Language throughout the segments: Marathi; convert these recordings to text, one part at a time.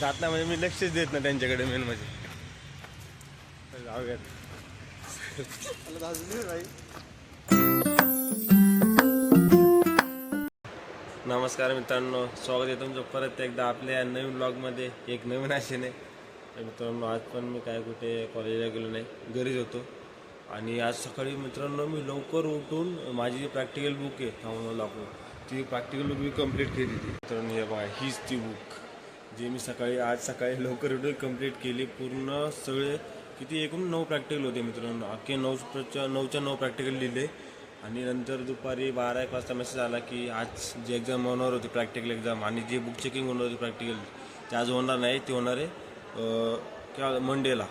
जात नाही म्हणजे मी लक्षच देत नाही त्यांच्याकडे मेन म्हणजे जाऊयात. नमस्कार मित्रांनो, स्वागत आहे तुमचं परत एकदा आपल्या नवीन ब्लॉगमध्ये एक नवीन आशेने. तर मित्रांनो आज पण मी काय कुठे कॉलेजला गेलो नाही, घरीच होतो. आणि आज सकाळी मित्रांनो मी लवकर उठून माझी जी प्रॅक्टिकल बुक आहे थांबून लागू ती प्रॅक्टिकल बुक मी कंप्लीट केली ती. मित्रांनो हे बघा हीच ती बुक जे मी आज सकाळी लवकर उठून कंप्लीट केली. पूर्ण सगळे किती एकूण 9 प्रॅक्टिकल होते मित्रांनो. अख्खे 9च्या 9 प्रॅक्टिकल लिहिले. आणि नंतर दुपारी 12-1 वाजता मेसेज आला की आज जी एक्झाम होणार होती प्रॅक्टिकल एक्झाम आणि जी बुक चेकिंग होणार होती प्रॅक्टिकल ते आज होणार नाही, ते होणार आहे किंवा मंडेला.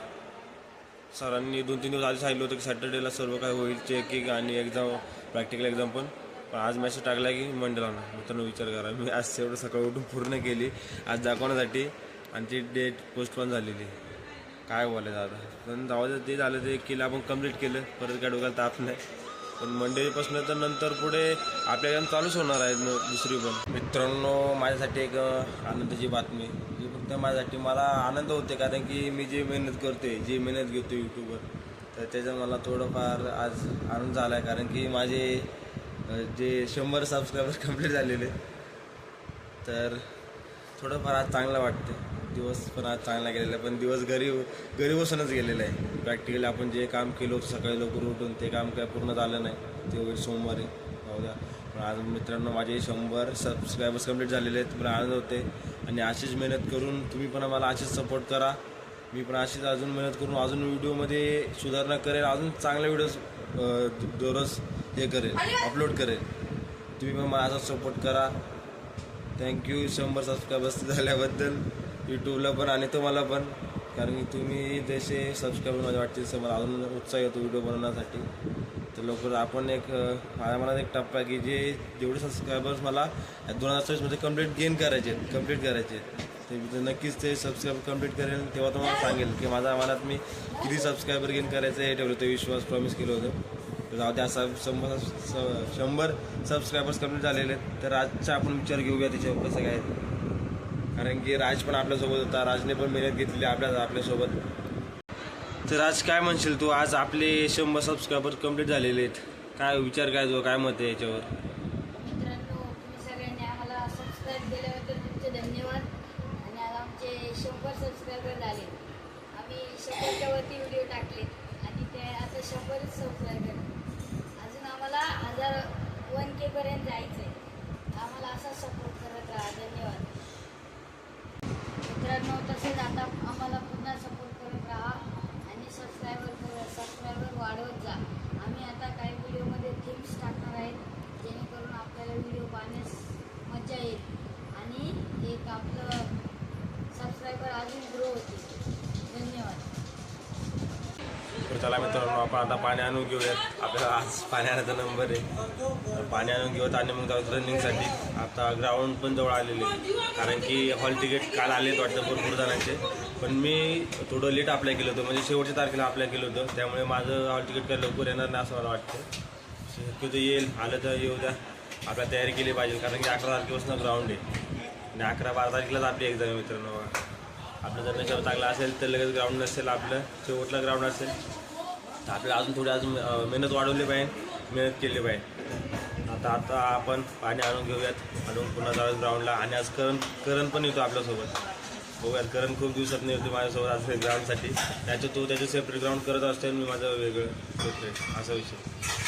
सरांनी 2-3 दिवस आधी सांगितलं होतं की सॅटर्डेला सर्व काय होईल चेकिंग आणि एक्झाम प्रॅक्टिकल एक्झाम पण आज मेसेज टाकला की मंडेला होणार. मित्रांनो विचार करा, मी आज एवढं सकाळी उठून पूर्ण केली आज दाखवण्यासाठी आणि ती डेट पोस्टपोन झालेली. काय बोलायचं आता, पण जाऊ दे, ते झालं ते केलं आपण कंप्लीट केलं. परत काय डोक्याला ताप नाही. पण मंडेपासून तर नंतर पुढे आपल्या एक्झाम चालूच होणार आहे दुसरी पण. मित्रांनो माझ्यासाठी एक आनंदाची बातमी जी फक्त माझ्यासाठी मला आनंद होते कारण की मी जी मेहनत करते जी मेहनत घेतो यूट्यूबवर तर त्याचा मला थोडंफार आज आनंद झाला आहे. कारण की माझे जे 100 सबस्क्रायबर्स कंप्लीट झालेले तर थोडंफार आज चांगलं वाटते. दिवस पण आज चांगला गेलेला आहे, पण दिवस घरी बसूनच गेलेला आहे. प्रॅक्टिकली आपण जे काम केलं होतं सकाळी लवकर उठून ते काम काय पूर्ण झालं नाही, ते होईल सोमवारी जाऊ द्या. पण आज मित्रांनो माझे 100 सबस्क्रायबर्स कंप्लीट झालेले आहेत, मला आनंद होते. आणि अशीच मेहनत करून तुम्ही पण मला अशीच सपोर्ट करा. मी पण अशीच अजून मेहनत करून अजून व्हिडिओमध्ये सुधारणा करेल, अजून चांगले व्हिडिओज दररोज हे करेल अपलोड करेल. तुम्ही पण मला असा सपोर्ट करा. थँक्यू 100 सबस्क्रायबर्स झाल्याबद्दल यूट्यूबला पण आणि तुम्हाला पण. कारण की तुम्ही जसे सबस्क्रायबर माझ्या वाटतील तसं मला अजून उत्साह येतो व्हिडिओ बनवण्यासाठी. तर लवकर आपण एक माझ्या मनात एक टप्पा आहे की जेवढे सबस्क्रायबर्स मला 2024मध्ये कंप्लीट करायचे ते नक्कीच ते सबस्क्राईब कंप्लीट करेल. तेव्हा तुम्हाला सांगेल की माझ्या मनात मी किती सबस्क्रायबर गेन करायचं हे ठेवलं होतं, विश्वास प्रॉमिस केलं होतं. तर जाऊ द्या 100 सबस्क्रायबर्स कंप्लीट झालेले आहेत. तर आजचा आपण विचार घेऊया त्याच्यावर कसं काय. कारण की राज पण आपल्यासोबत होता, राजने पण मेहनत घेतलेली आपल्यासोबत. तर आज काय म्हणशील तू, आज आपले 100 सबस्क्रायबर कंप्लीट झालेले आहेत, काय विचार काय जो काय मत आहे याच्यावर. मित्रांनो तुम्ही सगळ्यांनी आम्हाला सबस्क्राईब केल्याबद्दल तुमचे धन्यवाद. आणि आज आमचे 100 सबस्क्रायबर झाले. आम्ही 100च्या वरती व्हिडिओ टाकले आणि ते आता 100 सबस्क्रायबर. अजून आम्हाला 1K पर्यंत जायचं आहे. आम्हाला असा सपोर्ट करत राहा. धन्यवाद मित्रांनो. तसेच आता आम्हाला पुन्हा सपोर्ट करत राहा आणि सबस्क्रायबर वाढवत जा. आम्ही आता काही व्हिडिओमध्ये थीम्स टाकणार आहेत जेणेकरून आपल्याला व्हिडिओ पाहण्यास मजा येईल आणि एक आपलं सबस्क्रायबर अजून ग्रो होतील. धन्यवाद. तर चला मित्रांनो आपण आता पाणी आणून घेऊयात. आपल्याला आज पाणी आणायचा नंबर आहे, पाणी आणून घेऊयात आणि मग जाऊयात रनिंगसाठी. आता ग्राउंड पण जवळ आलेले कारण की हॉल तिकीट काल आलेत वाटतं भरपूर जणांचे. पण मी थोडं लेट अप्लाय केलं होतं, म्हणजे शेवटच्या तारखेला अप्लाय केलं होतं. त्यामुळे माझं हॉल तिकीट काय लवकर येणार नाही असं मला वाटतं. शक्यतो येईल, आलं तर येऊ द्या. आपल्या तयारी केली पाहिजे कारण की 11 तारखेपासून ग्राउंड आहे आणि 11-12 तारखेलाच आपली एक्झाम आहे मित्रांनो. आपलं जर नशीब चांगलं असेल तर लगेच ग्राउंड नसेल, आपलं शेवटला ग्राउंड असेल तर आपल्याला अजून मेहनत वाढवली पाहिजे, मेहनत केली पाहिजे. आता आपण पाणी आणून घेऊयात, आणून पुन्हा जाऊयात ग्राउंडला. आणि आज करण पण येतो आपल्यासोबत. बघूयात, करण खूप दिवसात नाही होते माझ्यासोबत आज ग्राउंडसाठी. त्याचं सेपरेट ग्राउंड करत असतो, मी माझं वेगळं सेपरेट असा विषय.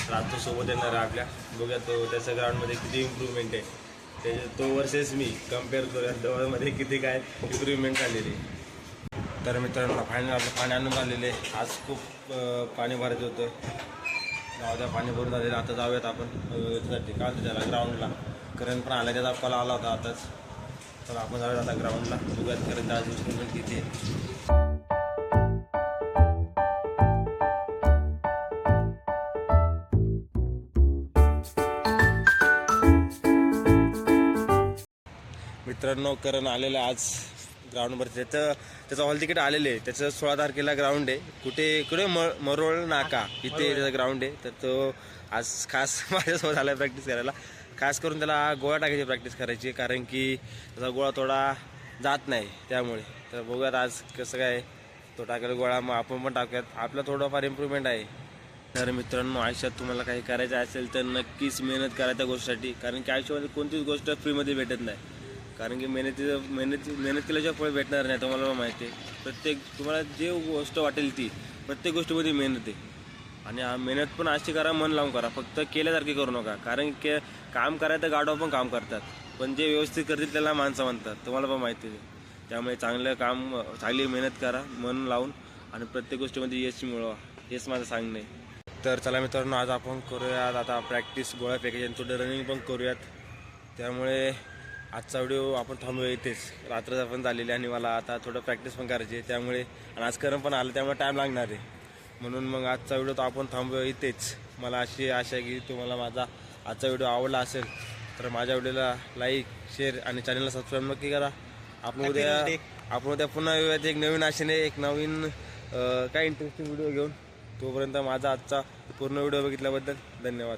तर आज तो सोबत येणार आहे आपल्या. बघूयात तो त्याच्या ग्राउंडमध्ये किती इम्प्रूव्हमेंट आहे तो वर्सेस मी कम्पेअर करूयात दोघांमध्ये किती काय इम्प्रूव्हमेंट झालेली. तर मित्रांनो पाणी आणून आलेले. आज खूप पाणी भरायचं होतं, जाऊ द्या पाणी भरून आलेलं. आता जाऊयात आपण याच्यासाठी काल त्याला ग्राउंडला. करण पण आला, त्याचा कॉल आला होता आताच. तर आपण जाऊयात आता ग्राउंडला, बघूयात करण आज इन्स्ट्रुमेंट किती आहे. मित्रांनो करण आलेलं आज ग्राउंडवर. त्याचं हॉल तिकीट आलेले आहे. त्याचं 16 तारखेला ग्राउंड आहे कुठे मरोळ नाका इथे त्याचं ग्राउंड आहे. तर तो आज खास माझ्यासोबत आला प्रॅक्टिस करायला. खास करून त्याला गोळा टाकायची प्रॅक्टिस करायची कारण की त्याचा गोळा थोडा जात नाही त्यामुळे. तर बघूयात आज कसं काय तो टाकेल गोळा, मग आपण पण टाकूयात. आपलं थोडंफार इम्प्रूव्हमेंट आहे. तर मित्रांनो, आयुष्यात तुम्हाला काही करायचं असेल तर नक्कीच मेहनत करा त्या गोष्टीसाठी. कारण की आयुष्यामध्ये कोणतीच गोष्ट फ्रीमध्ये भेटत नाही. कारण की मेहनत केल्याशिवाय फळ भेटणार नाही, तुम्हाला पण माहिती आहे. प्रत्येक तुम्हाला जे गोष्ट वाटेल ती प्रत्येक गोष्टीमध्ये मेहनत आहे. आणि मेहनत पण अशी करा, मन लावून करा, फक्त केल्यासारखी करू नका. कारण की काम करायचं गाडव पण काम करतात, पण जे व्यवस्थित करतील त्याला माणसं म्हणतात, तुम्हाला पण माहिती आहे. त्यामुळे चांगलं काम, चांगली मेहनत करा मन लावून आणि प्रत्येक गोष्टीमध्ये यश मिळवा, हेच माझं सांगणं आहे. तर चला मित्रांनो, आज आपण करूयात आता प्रॅक्टिस गोळा फेकायची आणि थोडं रनिंग पण करूयात. त्यामुळे आजचा व्हिडिओ आपण थांबूया इथेच. रात्र पण झालेली आणि मला आता थोडं प्रॅक्टिस पण करायची आहे. त्यामुळे आणि आज करम पण आलं, त्यामुळे टाईम लागणार आहे. म्हणून मग आजचा व्हिडिओ तर आपण थांबूया इथेच. मला अशी आशा आहे की तुम्हाला माझा आजचा व्हिडिओ आवडला असेल तर माझ्या व्हिडिओला लाईक, शेअर आणि चॅनलला सबस्क्राईब नक्की करा. आपण उद्या पुन्हा येऊयात एक नवीन आशेने, एक नवीन काय इंटरेस्टिंग व्हिडिओ घेऊन. तोपर्यंत माझा आजचा पूर्ण व्हिडिओ बघितल्याबद्दल धन्यवाद.